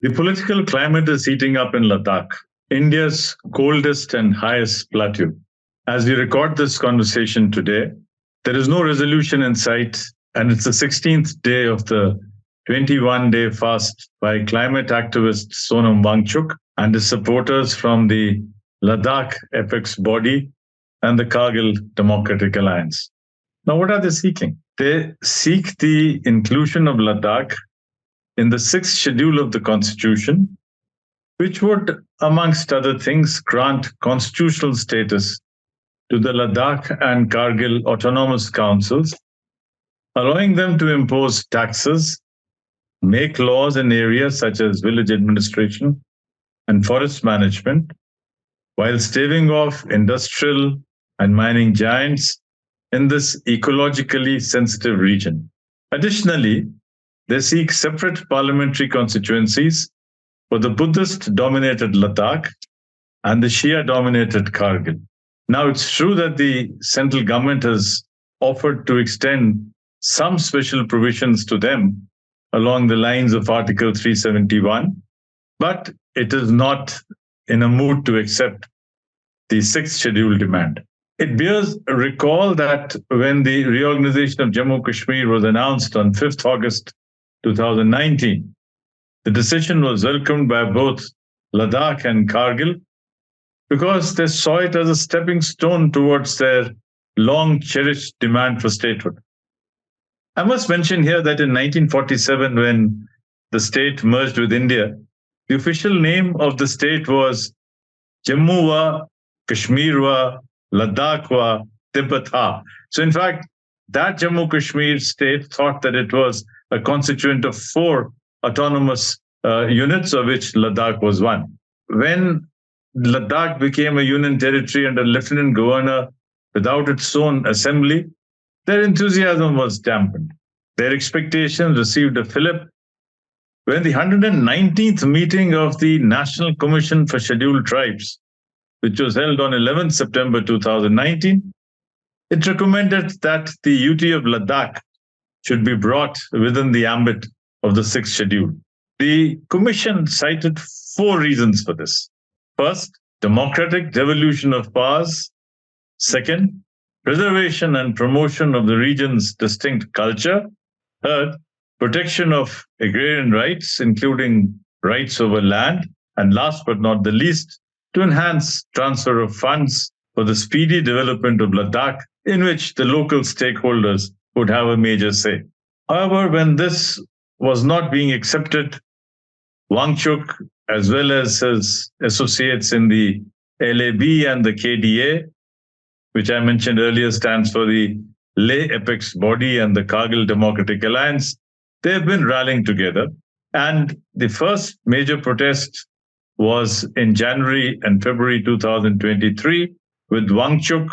The political climate is heating up in Ladakh, India's coldest and highest plateau. As we record this conversation today, there is no resolution in sight, and it's the 16th day of the 21-day fast by climate activist Sonam Wangchuk and his supporters from the Ladakh Apex Body and the Kargil Democratic Alliance. Now, what are they seeking? They seek the inclusion of Ladakh in the sixth schedule of the Constitution, which would, amongst other things, grant constitutional status to the Ladakh and Kargil autonomous councils, allowing them to impose taxes, make laws in areas such as village administration and forest management, while staving off industrial and mining giants in this ecologically sensitive region. Additionally, they seek separate parliamentary constituencies for the Buddhist-dominated Ladakh and the Shia-dominated Kargil. Now, it's true that the central government has offered to extend some special provisions to them along the lines of Article 371, but it is not in a mood to accept the sixth schedule demand. It bears recall that when the reorganization of Jammu Kashmir was announced on 5th August 2019, the decision was welcomed by both Ladakh and Kargil because they saw it as a stepping stone towards their long-cherished demand for statehood. I must mention here that in 1947, when the state merged with India, the official name of the state was Jammu Kashmir Ladakh Tibet. So in fact, that Jammu Kashmir state thought that it was a constituent of four autonomous units, of which Ladakh was one. When Ladakh became a union territory under lieutenant governor without its own assembly, their enthusiasm was dampened. Their expectations received a fillip when the 119th meeting of the National Commission for Scheduled Tribes, which was held on 11th September 2019, it recommended that the UT of Ladakh should be brought within the ambit of the sixth schedule. The commission cited four reasons for this. First, democratic devolution of powers. Second, preservation and promotion of the region's distinct culture. Third, protection of agrarian rights, including rights over land. And last but not the least, to enhance transfer of funds for the speedy development of Ladakh, in which the local stakeholders would have a major say. However, when this was not being accepted, Wangchuk, as well as his associates in the LAB and the KDA, which I mentioned earlier stands for the Leh Apex Body and the Kargil Democratic Alliance, they have been rallying together. And the first major protest was in January and February 2023, with Wangchuk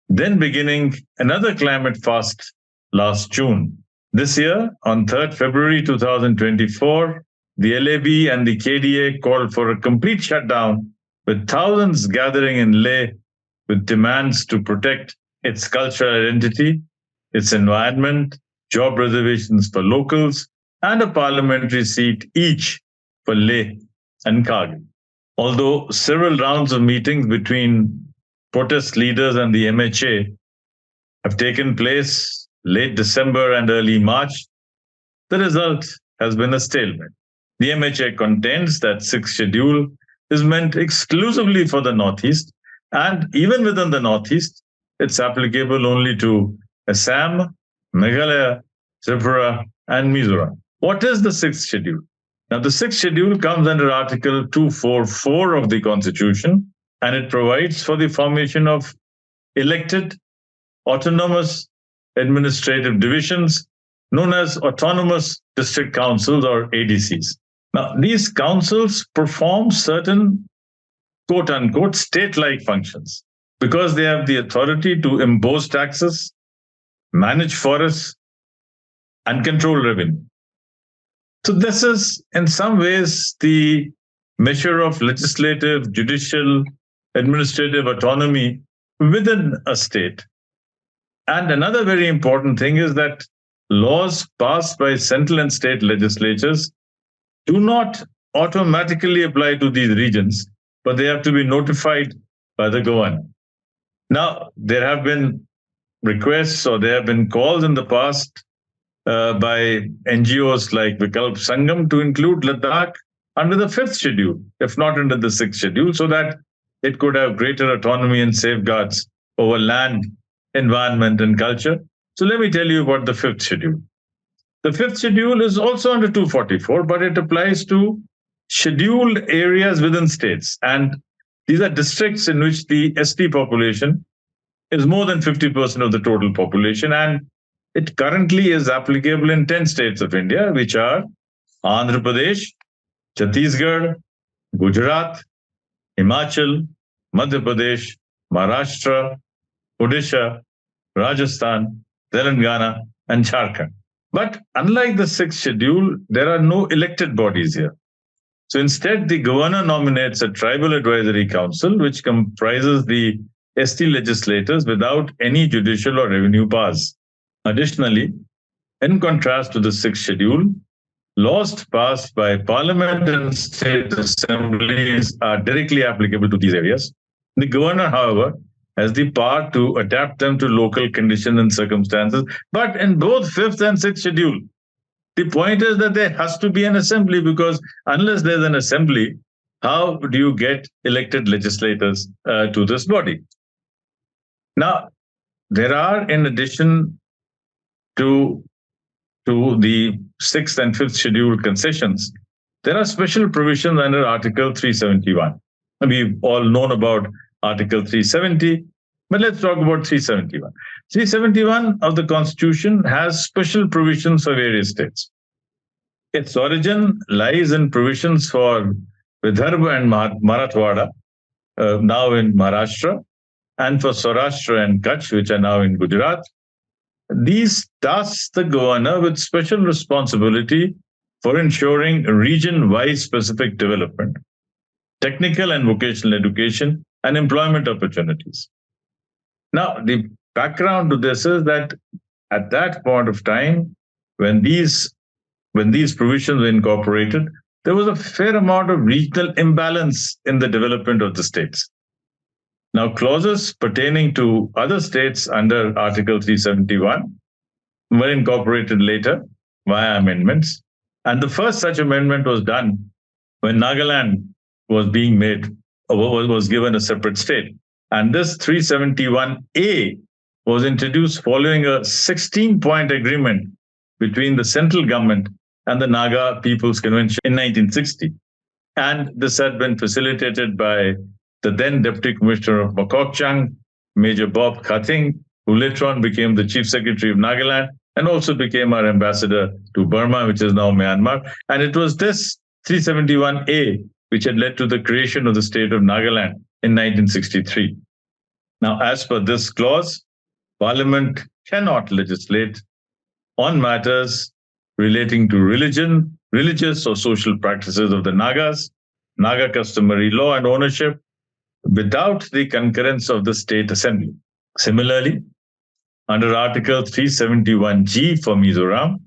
then beginning another climate fast last June. This year, on 3rd February 2024, the LAB and the KDA called for a complete shutdown, with thousands gathering in Leh with demands to protect its cultural identity, its environment, job reservations for locals, and a parliamentary seat each for Leh and Kargil. Although several rounds of meetings between protest leaders and the MHA have taken place late December and early March, the result has been a stalemate. The MHA contends that sixth schedule is meant exclusively for the Northeast, and even within the Northeast, it's applicable only to Assam, Meghalaya, Tripura, and Mizoram. What is the sixth schedule? Now, the sixth schedule comes under Article 244 of the Constitution, and it provides for the formation of elected autonomous administrative divisions known as autonomous district councils or ADCs. Now, these councils perform certain quote-unquote state-like functions because they have the authority to impose taxes, manage forests, and control revenue. So this is, in some ways, the measure of legislative, judicial, administrative autonomy within a state. And another very important thing is that laws passed by central and state legislatures do not automatically apply to these regions, but they have to be notified by the governor. Now, there have been requests or there have been calls in the past by NGOs like Vikalp Sangam to include Ladakh under the fifth schedule, if not under the sixth schedule, so that it could have greater autonomy and safeguards over land, environment, and culture. So let me tell you about the fifth schedule. The fifth schedule is also under 244, but it applies to scheduled areas within states. And these are districts in which the ST population is more than 50% of the total population. And it currently is applicable in 10 states of India, which are Andhra Pradesh, Chhattisgarh, Gujarat, Himachal, Madhya Pradesh, Maharashtra, Odisha, Rajasthan, Telangana, and Jharkhand. But unlike the sixth schedule, there are no elected bodies here. So instead, the governor nominates a tribal advisory council, which comprises the ST legislators without any judicial or revenue powers. Additionally, in contrast to the sixth schedule, laws passed by parliament and state assemblies are directly applicable to these areas. The governor, however, has the power to adapt them to local conditions and circumstances. But in both fifth and sixth schedule, the point is that there has to be an assembly, because unless there's an assembly, how do you get elected legislators to this body? Now, there are, in addition to the sixth and fifth schedule concessions, there are special provisions under Article 371. We've all known about Article 370, but let's talk about 371. 371 of the Constitution has special provisions for various states. Its origin lies in provisions for Vidarbha and Marathwada, now in Maharashtra, and for Saurashtra and Kutch, which are now in Gujarat. These task the governor with special responsibility for ensuring region-wide specific development, technical and vocational education, and employment opportunities. Now, the background to this is that at that point of time, when these provisions were incorporated, there was a fair amount of regional imbalance in the development of the states. Now, clauses pertaining to other states under Article 371 were incorporated later via amendments. And the first such amendment was done when Nagaland was being made, or was given a separate state. And this 371A was introduced following a 16-point agreement between the central government and the Naga People's Convention in 1960. And this had been facilitated by the then Deputy Commissioner of Mokokchung, Major Bob Khating, who later on became the Chief Secretary of Nagaland and also became our ambassador to Burma, which is now Myanmar. And it was this 371A which had led to the creation of the state of Nagaland in 1963. Now, as per this clause, Parliament cannot legislate on matters relating to religion, religious or social practices of the Nagas, Naga customary law and ownership, without the concurrence of the State Assembly. Similarly, under Article 371G for Mizoram,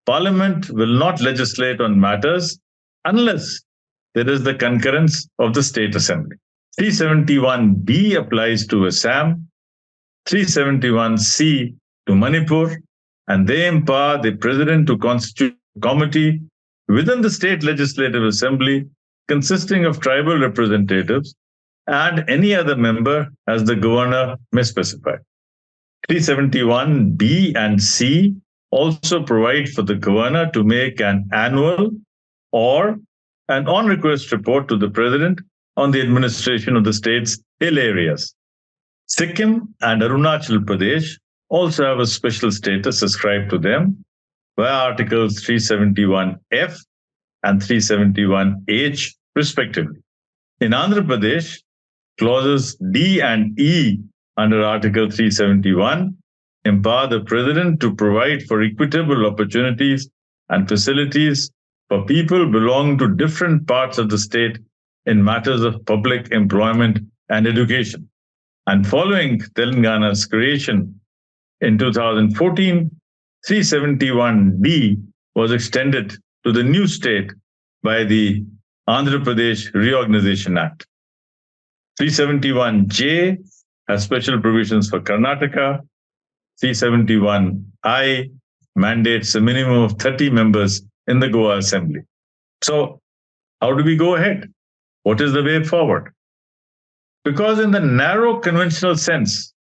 Parliament will not legislate on matters unless there is the concurrence of the State Assembly. 371B applies to Assam, 371C to Manipur, and they empower the President to constitute a committee within the State Legislative Assembly consisting of tribal representatives and any other member as the governor may specify. 371B and C also provide for the governor to make an annual or an on-request report to the president on the administration of the state's hill areas. Sikkim and Arunachal Pradesh also have a special status ascribed to them via Articles 371F and 371H, respectively. In Andhra Pradesh, clauses D and E under Article 371 empower the president to provide for equitable opportunities and facilities for people belonging to different parts of the state in matters of public employment and education. And following Telangana's creation in 2014, 371D was extended to the new state by the Andhra Pradesh Reorganization Act. 371J has special provisions for Karnataka. 371I mandates a minimum of 30 members in the Goa Assembly. So, how do we go ahead? What is the way forward? Because in the narrow conventional sense,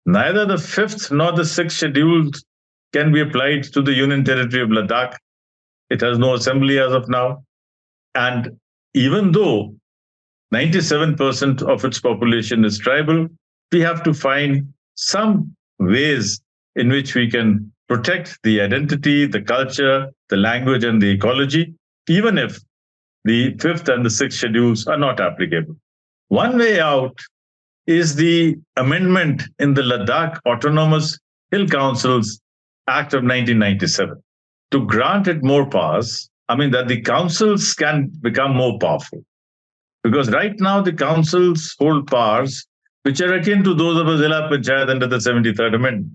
neither the fifth nor the sixth schedules can be applied to the Union Territory of Ladakh. It has no assembly as of now. And even though 97% of its population is tribal, we have to find some ways in which we can protect the identity, the culture, the language, and the ecology, even if the fifth and the sixth schedules are not applicable. One way out is the amendment in the Ladakh Autonomous Hill Councils Act of 1997 to grant it more powers. I mean, that the councils can become more powerful. Because right now, the councils hold powers which are akin to those of a Zilla Panchayat under the 73rd Amendment.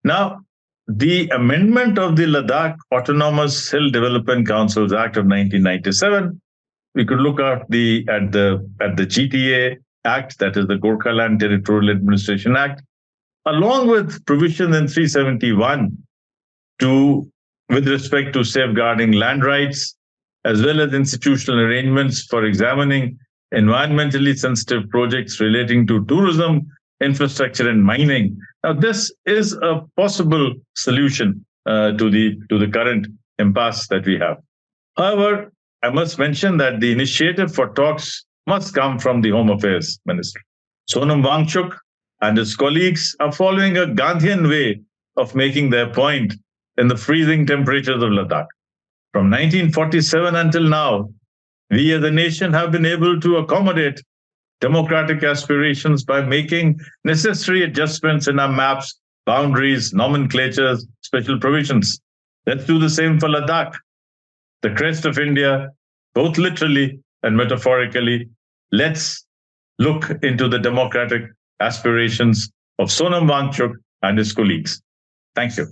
Now, the amendment of the Ladakh Autonomous Hill Development Councils Act of 1997, we could look at the GTA Act, that is the Gorkhaland Territorial Administration Act, along with provision in 371 with respect to safeguarding land rights, as well as institutional arrangements for examining environmentally sensitive projects relating to tourism, infrastructure, and mining. Now, this is a possible solution to the current impasse that we have. However, I must mention that the initiative for talks must come from the Home Affairs Ministry. Sonam Wangchuk and his colleagues are following a Gandhian way of making their point in the freezing temperatures of Ladakh. From 1947 until now, we as a nation have been able to accommodate democratic aspirations by making necessary adjustments in our maps, boundaries, nomenclatures, special provisions. Let's do the same for Ladakh, the crest of India, both literally and metaphorically. Let's look into the democratic aspirations of Sonam Wangchuk and his colleagues. Thank you.